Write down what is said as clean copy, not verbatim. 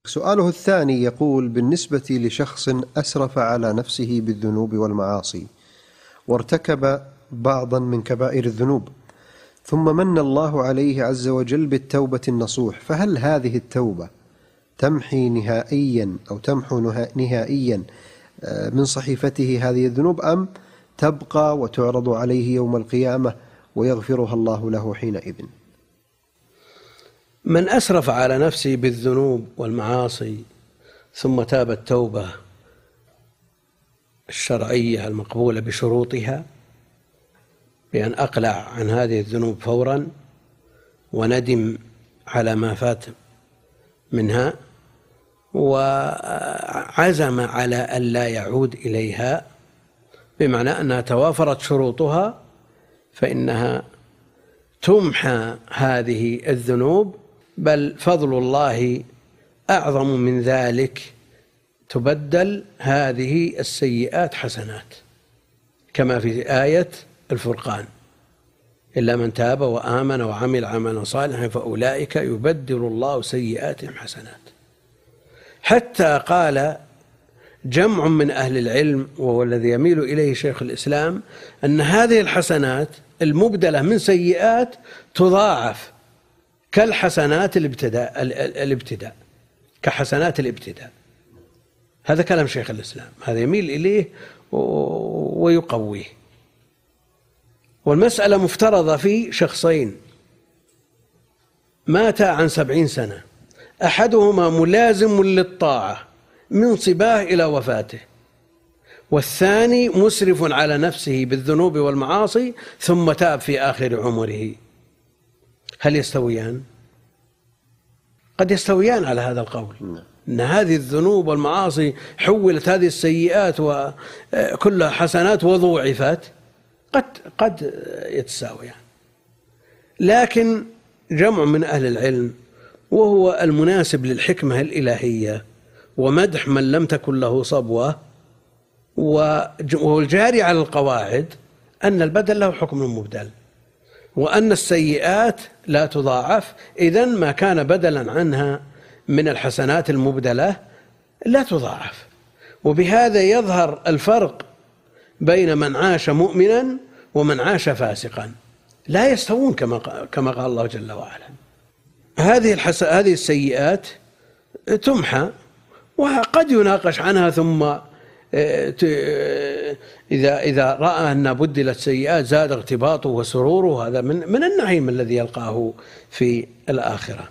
سؤاله الثاني يقول: بالنسبة لشخص أسرف على نفسه بالذنوب والمعاصي وارتكب بعضا من كبائر الذنوب، ثم من الله عليه عز وجل بالتوبة النصوح، فهل هذه التوبة تمحي نهائيا أو تمحو نهائيا من صحيفته هذه الذنوب، أم تبقى وتعرض عليه يوم القيامة ويغفرها الله له حينئذ؟ من أسرف على نفسه بالذنوب والمعاصي ثم تاب التوبة الشرعية المقبولة بشروطها، بأن أقلع عن هذه الذنوب فورا وندم على ما فات منها وعزم على أن لا يعود إليها، بمعنى أنها توافرت شروطها، فإنها تمحى هذه الذنوب، بل فضل الله أعظم من ذلك، تبدل هذه السيئات حسنات، كما في آية الفرقان: إلا من تاب وآمن وعمل عملا صالحا فأولئك يبدل الله سيئاتهم حسنات. حتى قال جمع من أهل العلم، وهو الذي يميل إليه شيخ الإسلام، أن هذه الحسنات المبدلة من سيئات تضاعف كالحسنات الابتداء كحسنات الابتداء. هذا كلام شيخ الإسلام، هذا يميل إليه ويقويه. والمسألة مفترضة في شخصين ماتا عن 70 سنة، أحدهما ملازم للطاعة من صباه إلى وفاته، والثاني مسرف على نفسه بالذنوب والمعاصي ثم تاب في آخر عمره. هل يستويان؟ قد يستويان على هذا القول، أن هذه الذنوب والمعاصي حولت هذه السيئات وكلها حسنات وضوعفت، قد يتساويان. لكن جمع من أهل العلم، وهو المناسب للحكمة الإلهية ومدح من لم تكن له صبوة والجاري على القواعد، أن البدل له حكم مبدل، وأن السيئات لا تضاعف، إذن ما كان بدلا عنها من الحسنات المبدلة لا تضاعف. وبهذا يظهر الفرق بين من عاش مؤمنا ومن عاش فاسقا، لا يستوون كما قال الله جل وعلا. هذه السيئات تمحى، وقد يناقش عنها، ثم إذا رأى أن بدلت سيئات زاد اغتباطه وسروره، هذا من النعيم الذي يلقاه في الآخرة.